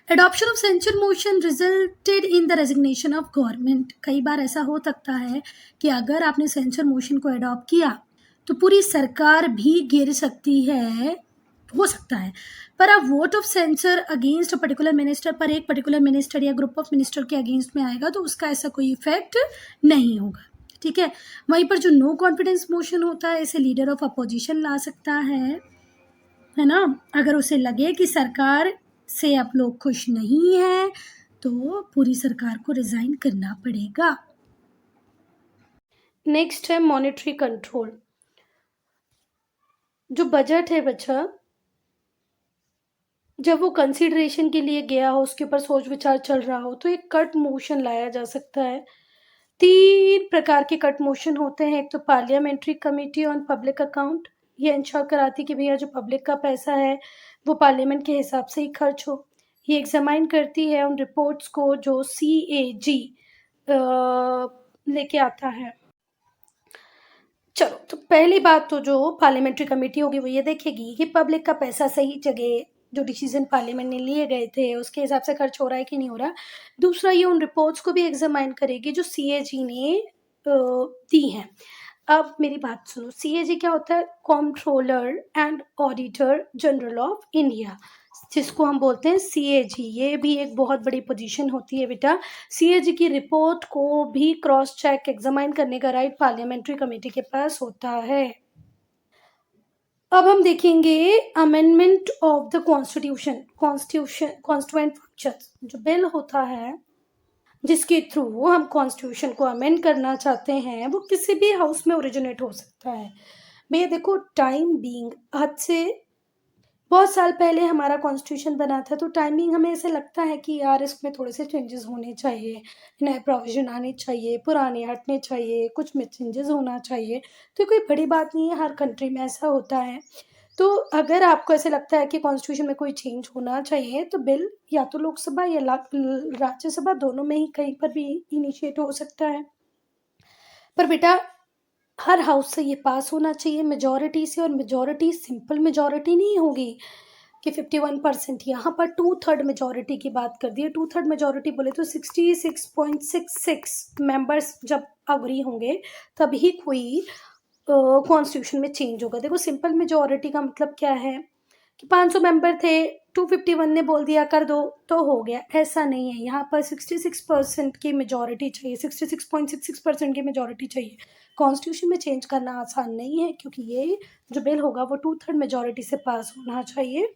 Adoption of censure motion resulted in the resignation of government. कई बार ऐसा हो सकता है कि अगर आपने सेंसर मोशन को अडॉप्ट किया तो पूरी सरकार भी गिर सकती है, हो सकता है। पर अब vote of sensor against a particular minister पर एक पर्टिकुलर मिनिस्टर या ग्रुप ऑफ मिनिस्टर के अगेंस्ट में आएगा तो उसका ऐसा कोई इफेक्ट नहीं होगा, ठीक है। वहीं पर जो नो कॉन्फिडेंस मोशन होता है इसे लीडर ऑफ अपोजिशन ला सकता है ना। अगर उसे लगे कि सरकार से आप लोग खुश नहीं है तो पूरी सरकार को रिजाइन करना पड़ेगा। नेक्स्ट है मॉनेटरी कंट्रोल। जो बजट है बच्चा, जब वो कंसिडरेशन के लिए गया हो, उसके ऊपर सोच विचार चल रहा हो, तो एक कट मोशन लाया जा सकता है। 3 प्रकार के कट मोशन होते हैं। एक तो parliamentary committee on public account, ये इंश्योर कराती है कि भैया जो पब्लिक का पैसा है वो पार्लियामेंट के हिसाब से ही खर्च हो। ये एग्जामाइन करती है उन रिपोर्ट्स को जो CAG लेके आता है। चलो, तो पहली बात तो जो पार्लियामेंट्री कमेटी होगी वो ये देखेगी कि पब्लिक का पैसा सही जगह, जो डिसीजन पार्लियामेंट ने लिए गए थे उसके हिसाब से खर्च हो रहा है कि नहीं हो रहा। दूसरा, ये उन रिपोर्ट्स को भी एग्जामाइन करेगी जो CAG ने दी हैं। अब मेरी बात सुनो, CAG क्या होता है? Controller and auditor general of India, जिसको हम बोलते हैं CAG। ये भी एक बहुत बड़ी पोजीशन होती है बेटा। CAG की रिपोर्ट को भी क्रॉस चेक एग्जामाइन करने का राइट पार्लियामेंट्री कमेटी के पास होता है। अब हम देखेंगे amendment of the constituent function. जो बिल होता है जिसके थ्रू हम कॉन्स्टिट्यूशन को अमेंड करना चाहते हैं वो किसी भी हाउस में ओरिजिनेट हो सकता है। भैया देखो, टाइम बीइंग आज से बहुत साल पहले हमारा कॉन्स्टिट्यूशन बना था, तो टाइमिंग हमें ऐसे लगता है कि यार इसमें थोड़े से चेंजेस होने चाहिए, नए प्रोविजन आने चाहिए, पुराने हटने चाहिए, कुछ में चेंजेस होना चाहिए। तो कोई बड़ी बात नहीं है, हर कंट्री में ऐसा होता है। तो अगर आपको ऐसे लगता है कि कॉन्स्टिट्यूशन में कोई चेंज होना चाहिए तो बिल या तो लोकसभा या राज्यसभा दोनों में ही कहीं पर भी इनिशिएट हो सकता है। पर बेटा हर हाउस से ये पास होना चाहिए मेजॉरिटी से, और मेजॉरिटी सिंपल मेजॉरिटी नहीं होगी कि 51%। यहाँ पर 2/3 मेजॉरिटी की बात कर दी है। 2/3 मेजॉरिटी बोले तो 66.66 मेंबर्स जब अग्री होंगे तभी कोई कॉन्स्टिट्यूशन में चेंज होगा। देखो, सिंपल मेजॉरिटी का मतलब क्या है कि 500 मेंबर थे, 251 ने बोल दिया कर दो तो हो गया, ऐसा नहीं है। यहाँ पर 66% की मेजॉरिटी चाहिए, 66.66% की मेजॉरिटी चाहिए। कॉन्स्टिट्यूशन में चेंज करना आसान नहीं है क्योंकि ये जो बिल होगा वो 2/3 मेजॉरिटी से पास होना चाहिए।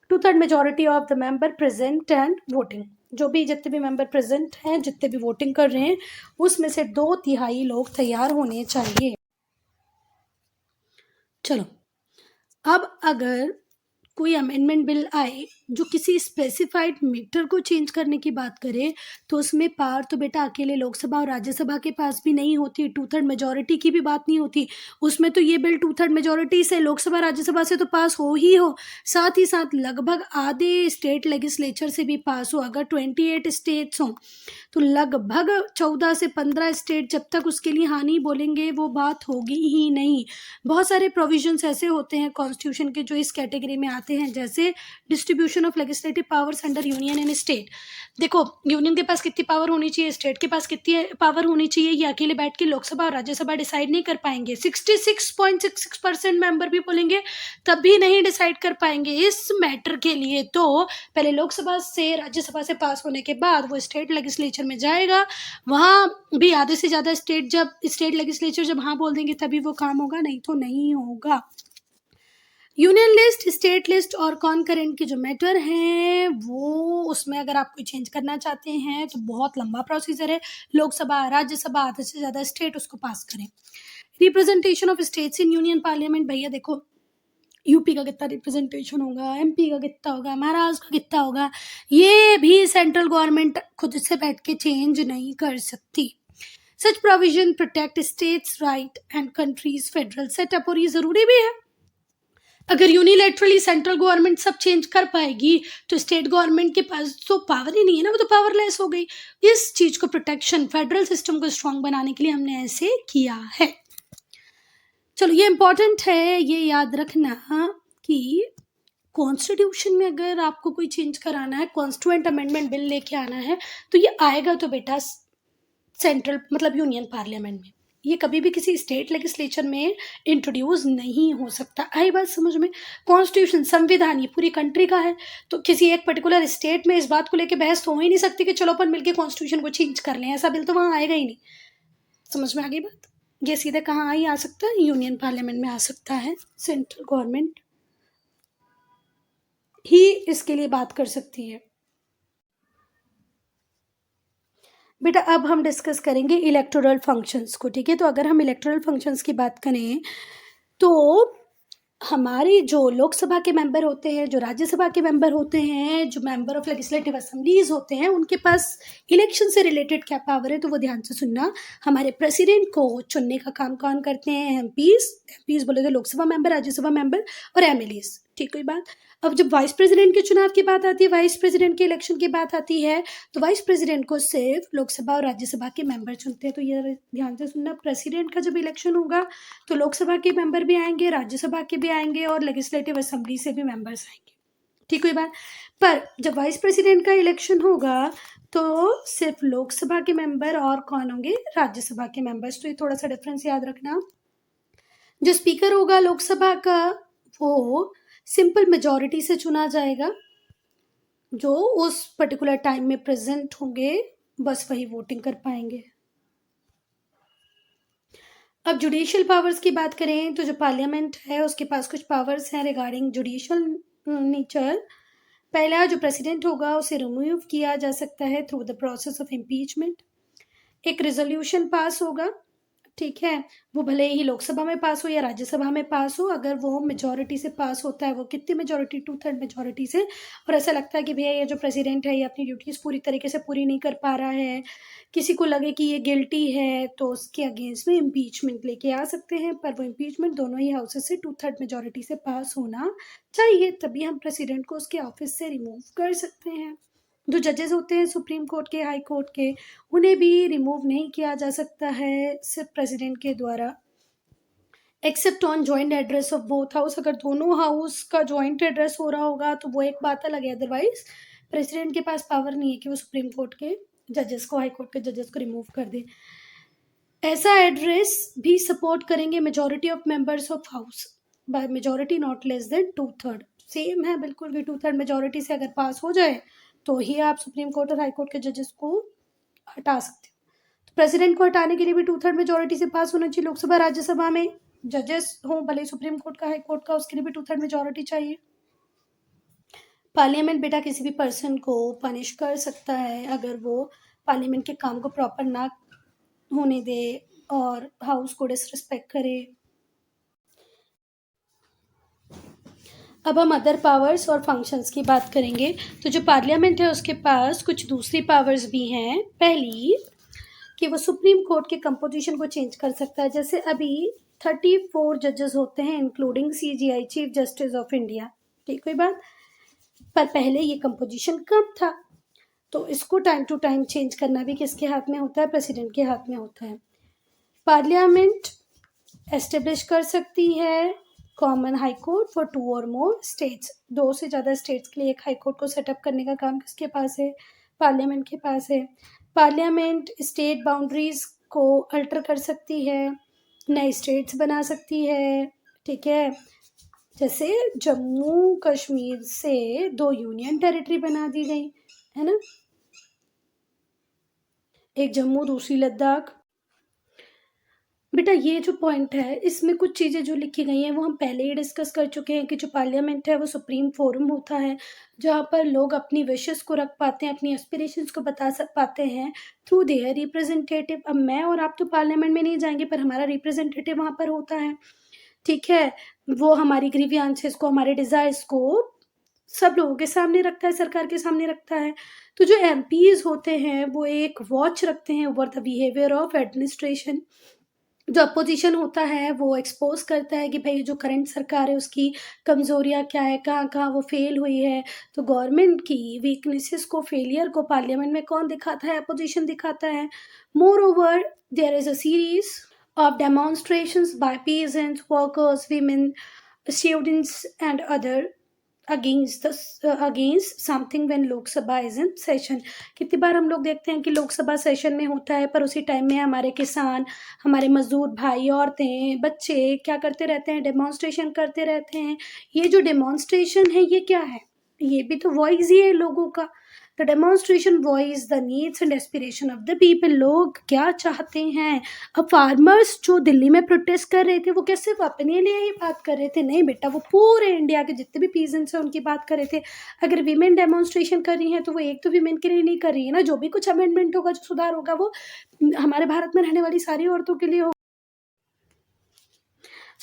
2/3 majority of the member present and voting, जो भी जितने भी मेंबर प्रेजेंट हैं, जितने भी वोटिंग कर रहे हैं, उसमें से 2/3 लोग तैयार होने चाहिए। चलो, अब अगर कोई अमेंडमेंट बिल आए जो किसी स्पेसिफाइड मैटर को चेंज करने की बात करे तो उसमें पावर तो बेटा अकेले लोकसभा और राज्यसभा के पास भी नहीं होती, 2/3 मेजॉरिटी की भी बात नहीं होती। उसमें तो ये बिल 2/3 मेजॉरिटी से लोकसभा राज्यसभा से तो पास हो ही हो, साथ ही साथ लगभग आधे स्टेट लेजिस्लेचर से भी पास हो। अगर 28 स्टेट्स हों तो लगभग 14 से 15 स्टेट जब तक उसके लिए हाँ नहीं बोलेंगे वो बात होगी ही नहीं। बहुत सारे प्रोविजंस ऐसे होते हैं कॉन्स्टिट्यूशन के जो इस कैटेगरी में आते हैं, जैसे distribution of legislative powers under union and state. देखो, यूनियन के पास कितनी पावर होनी चाहिए, स्टेट के पास कितनी पावर होनी चाहिए, ये अकेले बैठ के लोकसभा और राज्यसभा डिसाइड नहीं कर पाएंगे। 66.66% मेंबर भी बोलेंगे तब भी नहीं डिसाइड कर पाएंगे इस मैटर के लिए। तो पहले लोकसभा से राज्यसभा से पास होने के बाद वो स्टेट लेजिस्लेचर में जाएगा, वहाँ भी आधे से ज़्यादा स्टेट लेजिस्लेचर जब हाँ बोल देंगे तभी वो काम होगा, नहीं तो नहीं होगा। यूनियन लिस्ट, स्टेट लिस्ट और कॉन्करेंट के जो मैटर हैं वो उसमें अगर आप कोई चेंज करना चाहते हैं तो बहुत लंबा प्रोसीजर है। लोकसभा, राज्यसभा, आधे से ज़्यादा स्टेट उसको पास करें। Representation of states in union parliament, भैया देखो यूपी का कितना रिप्रेजेंटेशन होगा, एमपी का कितना होगा, महाराष्ट्र का कितना होगा, ये भी सेंट्रल गवर्नमेंट खुद से बैठ के चेंज नहीं कर सकती। Such provision protect states right and countries federal setup, और ये ज़रूरी भी है। अगर यूनिलैटरली सेंट्रल गवर्नमेंट सब चेंज कर पाएगी तो स्टेट गवर्नमेंट के पास तो पावर ही नहीं है ना, वो तो पावरलेस हो गई। इस चीज़ को प्रोटेक्शन, फेडरल सिस्टम को स्ट्रांग बनाने के लिए हमने ऐसे किया है। चलो ये इम्पोर्टेंट है, ये याद रखना कि कॉन्स्टिट्यूशन में अगर आपको कोई चेंज कराना है, कॉन्स्टिट्यूएंट अमेंडमेंट बिल लेके आना है, तो ये आएगा तो बेटा सेंट्रल मतलब यूनियन पार्लियामेंट में, ये कभी भी किसी स्टेट लेजिस्लेचर में इंट्रोड्यूस नहीं हो सकता। आई बात समझ में? कॉन्स्टिट्यूशन, संविधान, ये पूरी कंट्री का है, तो किसी एक पर्टिकुलर स्टेट में इस बात को लेके बहस तो हो ही नहीं सकती कि चलो अपन मिलके कॉन्स्टिट्यूशन को चेंज कर लें, ऐसा बिल तो वहाँ आएगा ही नहीं। समझ में आ गई बात? ये सीधे कहाँ ही आ सकता है, यूनियन पार्लियामेंट में आ सकता है। सेंट्रल गवर्नमेंट ही इसके लिए बात कर सकती है। बेटा अब हम डिस्कस करेंगे इलेक्टोरल फंक्शंस को, ठीक है? तो अगर हम इलेक्टोरल फंक्शंस की बात करें तो हमारे जो लोकसभा के मेंबर होते हैं, जो राज्यसभा के मेंबर होते हैं, जो मेंबर ऑफ लेजिस्लेटिव असेंबलीज होते हैं, उनके पास इलेक्शन से रिलेटेड क्या पावर है, तो वो ध्यान से सुनना। हमारे प्रेसिडेंट को चुनने का काम कौन करते हैं? एमपीज बोले तो लोकसभा मेंबर, राज्यसभा मेंबर और एमएलएज, ठीक कोई बात। अब जब वाइस प्रेसिडेंट के चुनाव की बात आती है, वाइस प्रेसिडेंट के इलेक्शन की बात आती है, तो वाइस प्रेसिडेंट को सिर्फ लोकसभा और राज्यसभा के मेंबर चुनते हैं। तो ये ध्यान से सुनना, प्रेसिडेंट का जब इलेक्शन होगा तो लोकसभा के मेंबर भी आएंगे, राज्यसभा के भी आएंगे और लेजिस्लेटिव असेंबली से भी मेंबर्स आएंगे, ठीक हुई बात। पर जब वाइस प्रेसिडेंट का इलेक्शन होगा तो सिर्फ लोकसभा के मेंबर और कौन होंगे? राज्यसभा के मेंबर्स। तो ये थोड़ा सा डिफरेंस याद रखना। जो स्पीकर होगा लोकसभा का, वो सिंपल मेजॉरिटी से चुना जाएगा, जो उस पर्टिकुलर टाइम में प्रेजेंट होंगे बस वही वोटिंग कर पाएंगे। अब जुडिशियल पावर्स की बात करें तो जो पार्लियामेंट है उसके पास कुछ पावर्स हैं रिगार्डिंग जुडिशियल नेचर। पहला, जो प्रेसिडेंट होगा उसे रिमूव किया जा सकता है through the process of impeachment. एक रेजोल्यूशन पास होगा, ठीक है, वो भले ही लोकसभा में पास हो या राज्यसभा में पास हो, अगर वो मेजॉरिटी से पास होता है, वो कितनी मेजॉरिटी? 2/3 मेजॉरिटी से, और ऐसा लगता है कि भैया ये जो प्रेसिडेंट है ये अपनी ड्यूटीज़ पूरी तरीके से पूरी नहीं कर पा रहा है, किसी को लगे कि ये गिल्टी है, तो उसके अगेंस्ट में इम्पीचमेंट लेके आ सकते हैं। पर वो इम्पीचमेंट दोनों ही हाउसेस से 2/3 मेजॉरिटी से पास होना चाहिए, तभी हम प्रेसिडेंट को उसके ऑफिस से रिमूव कर सकते हैं। जो जजेस होते हैं सुप्रीम कोर्ट के, हाई कोर्ट के, उन्हें भी रिमूव नहीं किया जा सकता है सिर्फ प्रेसिडेंट के द्वारा, except on joint address of both house. अगर दोनों हाउस का जॉइंट एड्रेस हो रहा होगा तो वो एक बात अलग है, अदरवाइज प्रेसिडेंट के पास पावर नहीं है कि वो सुप्रीम कोर्ट के जजेस को, हाई कोर्ट के जजेस को रिमूव कर दे। ऐसा एड्रेस भी सपोर्ट करेंगे majority of members of house by majority not less than 2/3। Same है बिल्कुल कि 2/3 मेजॉरिटी से अगर पास हो जाए तो ही आप सुप्रीम कोर्ट और हाई कोर्ट के जजेस को हटा सकते हो। तो प्रेसिडेंट को हटाने के लिए भी 2/3 मेजॉरिटी से पास होना चाहिए। लोकसभा राज्यसभा में जजेस हो भले सुप्रीम कोर्ट का, हाई कोर्ट का, उसके लिए भी 2/3 मेजॉरिटी चाहिए। पार्लियामेंट बेटा किसी भी पर्सन को पनिश कर सकता है अगर वो पार्लियामेंट के काम को प्रॉपर ना होने दे और हाउस को डिसरिस्पेक्ट करे। अब हम अदर पावर्स और फंक्शंस की बात करेंगे। तो जो पार्लियामेंट है उसके पास कुछ दूसरी पावर्स भी हैं। पहली, कि वो सुप्रीम कोर्ट के कंपोजिशन को चेंज कर सकता है। जैसे अभी 34 जजेस होते हैं including CGI, chief justice of India, ठीक कोई बात। पर पहले ये कंपोजिशन कम था, तो इसको टाइम टू टाइम चेंज करना भी किसके हाथ में होता है? प्रेसिडेंट के हाथ में होता है। पार्लियामेंट एस्टेब्लिश कर सकती है कॉमन हाई कोर्ट फॉर 2 और मोर स्टेट्स। 2 से ज़्यादा स्टेट्स के लिए एक हाई कोर्ट को सेटअप करने का काम किसके पास है? पार्लियामेंट के पास है। पार्लियामेंट स्टेट बाउंड्रीज को अल्टर कर सकती है, नए स्टेट्स बना सकती है, ठीक है। जैसे जम्मू कश्मीर से 2 यूनियन टेरिटरी बना दी गई है ना, एक जम्मू दूसरी लद्दाख। बेटा ये जो पॉइंट है इसमें कुछ चीज़ें जो लिखी गई हैं वो हम पहले ही डिस्कस कर चुके हैं कि जो पार्लियामेंट है वो सुप्रीम फोरम होता है जहाँ पर लोग अपनी विशेस को रख पाते हैं, अपनी एस्पिरेशंस को बता सक पाते हैं थ्रू देयर रिप्रेजेंटेटिव। अब मैं और आप तो पार्लियामेंट में नहीं जाएंगे पर हमारा रिप्रेजेंटेटिव वहाँ पर होता है, ठीक है। वो हमारी ग्रीवियंसेस को, हमारे डिज़ायर्स को सब लोगों के सामने रखता है, सरकार के सामने रखता है। तो जो एमपीज़ होते हैं वो एक वॉच रखते हैं over the behaviour of administration. जो अपोजिशन होता है वो एक्सपोज करता है कि भाई जो करंट सरकार है उसकी कमज़ोरियाँ क्या है, कहाँ-कहाँ वो फेल हुई है। तो गवर्नमेंट की वीकनेसेस को, फेलियर को पार्लियामेंट में कौन दिखाता है? अपोजिशन दिखाता है। Moreover there is a series of demonstrations by peasants, workers, women, students, and other against something when लोक सभा is in session। कितनी बार हम लोग देखते हैं कि लोकसभा सेशन में होता है पर उसी टाइम में हमारे किसान, हमारे मजदूर भाई, औरतें, बच्चे क्या करते रहते हैं? डेमोन्स्ट्रेशन करते रहते हैं। ये जो डेमोन्स्ट्रेशन है ये क्या है? ये भी तो वॉइस ही है लोगों का। The demonstration voice the needs and aspiration of the people. लोग क्या चाहते हैं? अब फार्मर्स जो दिल्ली में प्रोटेस्ट कर रहे थे वो क्या सिर्फ अपने लिए ही बात कर रहे थे? नहीं बेटा, वो पूरे इंडिया के जितने भी पीजेंट्स हैं उनकी बात कर रहे थे। अगर वीमेन डेमोन्स्ट्रेशन कर रही हैं तो वो एक तो वीमेन के लिए नहीं कर रही है ना, जो भी कुछ अमेंडमेंट होगा, जो सुधार होगा वो हमारे भारत में रहने वाली सारी औरतों के लिए होगा।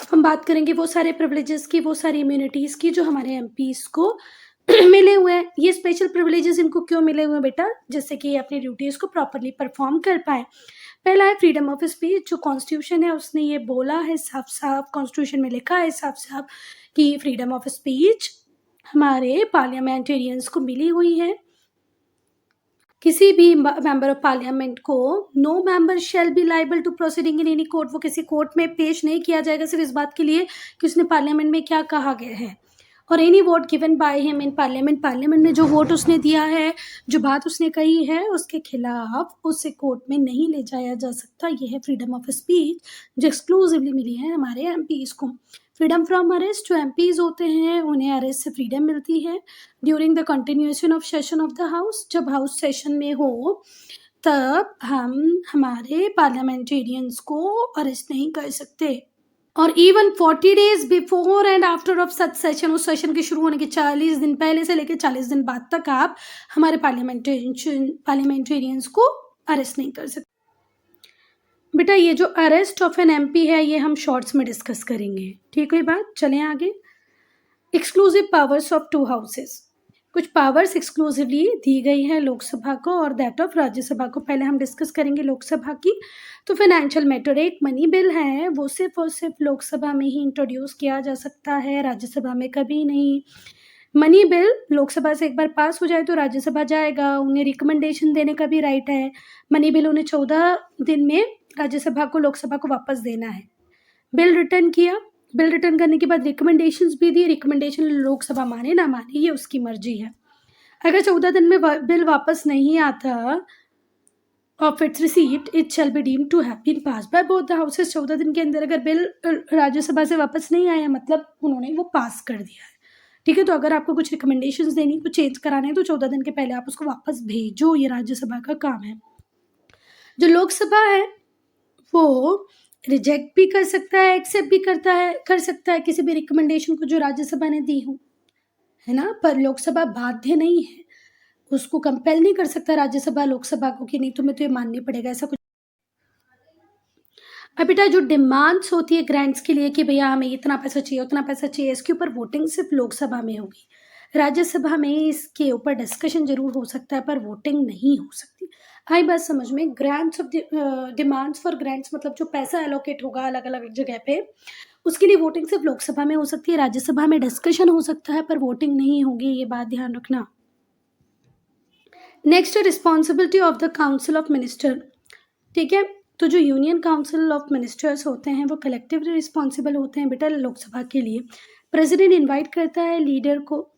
अब हम बात करेंगे वो सारे प्रिविलेजेस की, वो सारी इम्यूनिटीज़ की जो हमारे एमपीज़ को मिले हुए हैं। ये स्पेशल प्रिविलेजेस इनको क्यों मिले हुए हैं बेटा? जिससे कि ये अपनी ड्यूटीज़ को प्रॉपर्ली परफॉर्म कर पाएँ। पहला है फ्रीडम ऑफ स्पीच। जो कॉन्स्टिट्यूशन है उसने ये बोला है साफ-साफ, कॉन्स्टिट्यूशन में लिखा है साफ-साफ कि फ्रीडम ऑफ स्पीच हमारे पार्लियामेंटेरियंस को मिली हुई है। किसी भी मेंबर ऑफ पार्लियामेंट को no member shall be liable to proceeding in any court. वो किसी कोर्ट में पेश नहीं किया जाएगा सिर्फ इस बात के लिए कि उसने पार्लियामेंट में क्या कहा गया है। और any vote given by him in parliament, parliament में जो वोट उसने दिया है, जो बात उसने कही है, उसके खिलाफ उसे कोर्ट में नहीं ले जाया जा सकता। ये है फ्रीडम ऑफ स्पीच जो एक्सक्लूसिवली मिली है हमारे एमपीज को। फ्रीडम फ्रॉम अरेस्ट, जो एमपीज होते हैं उन्हें अरेस्ट से फ्रीडम मिलती है during the continuation of session of the house. जब हाउस सेशन में हो तब हम हमारे पार्लियामेंटेरियंस को अरेस्ट नहीं कर सकते। और even 40 days before and after of such session, उस सेशन के शुरू होने के 40 दिन पहले से लेकर 40 दिन बाद तक आप हमारे पार्लियामेंटेरियंस को अरेस्ट नहीं कर सकते। बेटा ये जो अरेस्ट ऑफ एन एमपी है ये हम शॉर्ट्स में डिस्कस करेंगे, ठीक है बात। चलें आगे। Exclusive powers of to houses. कुछ पावर्स एक्सक्लूसिवली दी गई है लोकसभा को और दैट ऑफ राज्यसभा को। पहले हम डिस्कस करेंगे लोकसभा की। तो फाइनेंशियल मैटर, एक मनी बिल है वो सिर्फ और सिर्फ लोकसभा में ही इंट्रोड्यूस किया जा सकता है, राज्यसभा में कभी नहीं। मनी बिल लोकसभा से एक बार पास हो जाए तो राज्यसभा जाएगा, उन्हें रिकमेंडेशन देने का भी राइट है। मनी बिल उन्हें 14 दिन में राज्यसभा को, लोकसभा को वापस देना है। बिल रिटर्न किया, बिल रिटर्न करने के बाद रिकमेंडेशंस भी दी। रिकमेंडेशन लोकसभा माने ना माने ये उसकी मर्जी है। अगर 14 दिन में बिल वापस नहीं आता of its receipt, it shall be deemed to have been pass by both the houses. 14 दिन के अंदर अगर बिल राज्यसभा से वापस नहीं आया मतलब उन्होंने वो पास कर दिया है, ठीक है। तो अगर आपको कुछ रिकमेंडेशंस देनी, कुछ चेंज कराने हैं तो 14 दिन के पहले आप उसको वापस भेजो, ये राज्यसभा का काम है। जो लोकसभा है वो रिजेक्ट भी कर सकता है, एक्सेप्ट भी कर सकता है किसी भी रिकमेंडेशन को जो राज्यसभा ने दी हो, है ना। पर लोकसभा बाध्य नहीं है, उसको कंपेल नहीं कर सकता राज्यसभा लोकसभा को कि नहीं तुम्हें तो ये माननी पड़ेगा, ऐसा कुछ। अब बेटा जो डिमांड्स होती है ग्रांट्स के लिए कि भैया हमें इतना पैसा चाहिए, उतना पैसा चाहिए, इसके ऊपर वोटिंग सिर्फ लोकसभा में होगी। राज्यसभा में इसके ऊपर डिस्कशन जरूर हो सकता है पर वोटिंग नहीं हो सकती। आई बात समझ में? Grants of demands for grants मतलब जो पैसा एलोकेट होगा अलग अलग जगह पे, उसके लिए वोटिंग सिर्फ लोकसभा में हो सकती है। राज्यसभा में डिस्कशन हो सकता है पर वोटिंग नहीं होगी, ये बात ध्यान रखना। नेक्स्ट है responsibility of the council of minister, ठीक है। तो जो यूनियन काउंसिल ऑफ मिनिस्टर्स होते हैं वो कलेक्टिवली रिस्पॉन्सिबल होते हैं बेटा लोकसभा के लिए। प्रेसिडेंट इनवाइट करता है लीडर को,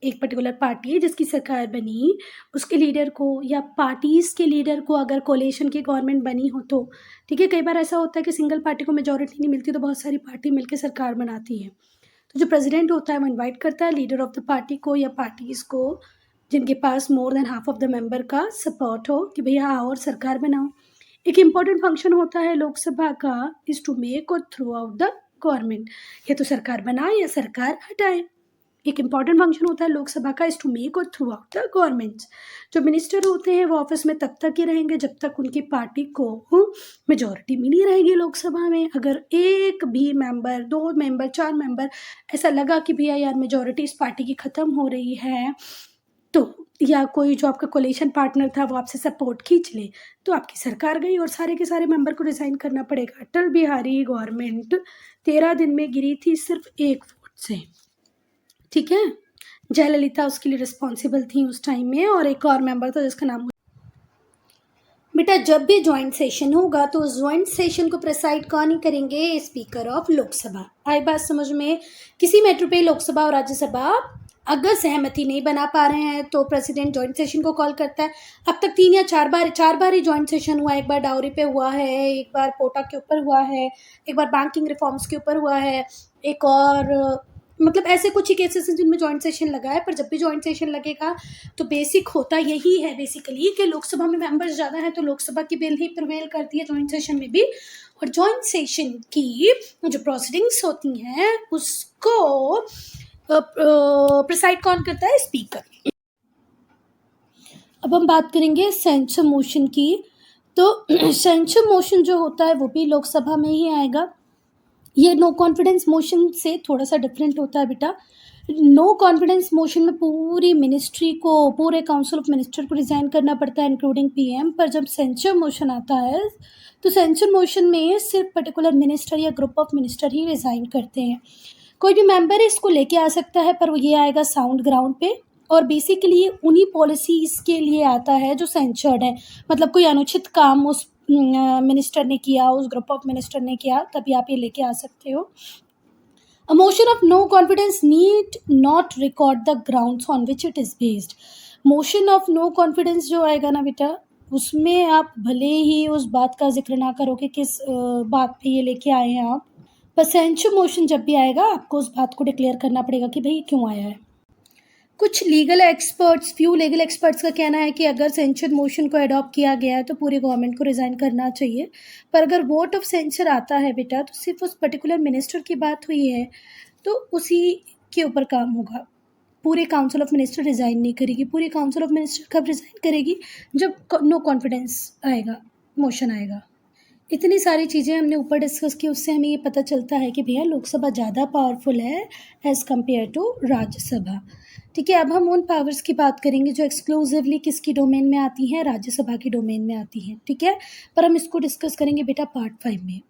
एक पर्टिकुलर पार्टी जिसकी सरकार बनी उसके लीडर को या पार्टीज़ के लीडर को, अगर कोलिशन की गवर्नमेंट बनी हो तो, ठीक है। कई बार ऐसा होता है कि सिंगल पार्टी को मेजॉरिटी नहीं मिलती तो बहुत सारी पार्टी मिलकर सरकार बनाती है। तो जो प्रेसिडेंट होता है वो इन्वाइट करता है लीडर ऑफ द पार्टी को या पार्टीज़ को जिनके पास more than half of the member का सपोर्ट हो कि भैया आओ और सरकार बनाओ। एक इम्पॉर्टेंट फंक्शन होता है लोकसभा का इज़ टू मेक और थ्रो आउट द गवर्नमेंट, या तो सरकार बनाए या सरकार हटाए। एक इम्पॉर्टेंट फंक्शन होता है लोकसभा का इज़ टू मेक और थ्रू आउट द गवर्नमेंट। जो मिनिस्टर होते हैं वो ऑफिस में तब तक ही रहेंगे जब तक उनकी पार्टी को मेजॉरिटी मिली रहेगी लोकसभा में। अगर एक भी मेंबर, 2 मेंबर, 4 मेंबर ऐसा लगा कि भैया यार मेजॉरिटी इस पार्टी की ख़त्म हो रही है, तो या कोई जो आपका कोalition पार्टनर था वो आपसे सपोर्ट खींच ले, तो आपकी सरकार गई और सारे के सारे मेंबर को रिज़ाइन करना पड़ेगा। अटल बिहारी गवर्नमेंट 13 दिन में गिरी थी सिर्फ 1 वोट से, ठीक है? जयललिता उसके लिए रिस्पॉन्सिबल थी उस टाइम में, और एक और मेंबर था जिसका नाम, बेटा जब भी ज्वाइंट सेशन होगा तो उस ज्वाइंट सेशन को प्रेसाइड कौन ही करेंगे? Speaker of Lok Sabha. आई बात समझ में? किसी मैटर पे लोकसभा और राज्यसभा अगर सहमति नहीं बना पा रहे हैं तो प्रेसिडेंट ज्वाइंट सेशन को कॉल करता है। अब तक 3 या 4 बार ही ज्वाइंट सेशन हुआ है। एक बार डाउरी पे हुआ है, एक बार कोटा के ऊपर हुआ है, एक बार बैंकिंग रिफॉर्म्स के ऊपर हुआ है, एक और मतलब ऐसे कुछ ही केसेस हैं जिनमें ज्वाइंट सेशन लगा है। पर जब भी ज्वाइंट सेशन लगेगा तो बेसिक होता यही है बेसिकली कि लोकसभा में मेंबर्स ज़्यादा हैं तो लोकसभा की बिल ही प्रिवेल करती है ज्वाइंट सेशन में भी, और ज्वाइंट सेशन की जो प्रोसीडिंग्स होती हैं उसको प्रिसाइड कौन करता है? स्पीकर। अब हम बात करेंगे सेंसर मोशन की। तो सेंसर मोशन जो होता है वो भी लोकसभा में ही आएगा। ये नो कॉन्फिडेंस मोशन से थोड़ा सा डिफरेंट होता है बेटा। नो कॉन्फिडेंस मोशन में पूरी मिनिस्ट्री को, पूरे काउंसिल ऑफ मिनिस्टर को रिज़ाइन करना पड़ता है इंक्लूडिंग पीएम। पर जब सेंसर मोशन आता है तो सेंसर मोशन में सिर्फ पर्टिकुलर मिनिस्टर या group of minister he resign करते हैं। कोई भी मेंबर इसको लेके आ सकता है पर वो ये आएगा साउंड ग्राउंड पे, और बेसिकली उन्हीं पॉलिसीज़ के लिए आता है जो सेंसर्ड है। मतलब कोई अनुचित काम उस मिनिस्टर ने किया, उस ग्रुप ऑफ मिनिस्टर ने किया, तभी आप ये लेके आ सकते हो। A motion of no confidence need not record the grounds on which it is based. Motion of no confidence जो आएगा ना बेटा, उसमें आप भले ही उस बात का जिक्र ना करो कि किस बात पे ये लेके आए हैं आप, पर सेंसर मोशन जब भी आएगा आपको उस बात को डिक्लेयर करना पड़ेगा कि भाई क्यों आया है। कुछ फ्यू लीगल एक्सपर्ट्स का कहना है कि अगर सेंसर मोशन को अडॉप्ट किया गया है तो पूरी गवर्नमेंट को रिज़ाइन करना चाहिए। पर अगर वोट ऑफ सेंसर आता है बेटा तो सिर्फ उस पर्टिकुलर मिनिस्टर की बात हुई है तो उसी के ऊपर काम होगा। पूरे काउंसिल ऑफ मिनिस्टर रिज़ाइन नहीं करेगी। पूरी काउंसिल ऑफ मिनिस्टर कब रिज़ाइन करेगी? जब नो कॉन्फिडेंस आएगा, मोशन आएगा। इतनी सारी चीज़ें हमने ऊपर डिस्कस की, उससे हमें ये पता चलता है कि भैया लोकसभा ज़्यादा पावरफुल है एज़ कम्पेयर टू राज्यसभा। ठीक है, अब हम उन पावर्स की बात करेंगे जो एक्सक्लूसिवली किसकी डोमेन में आती हैं? राज्यसभा की डोमेन में आती हैं। ठीक है, पर हम इसको डिस्कस करेंगे बेटा पार्ट 5 में।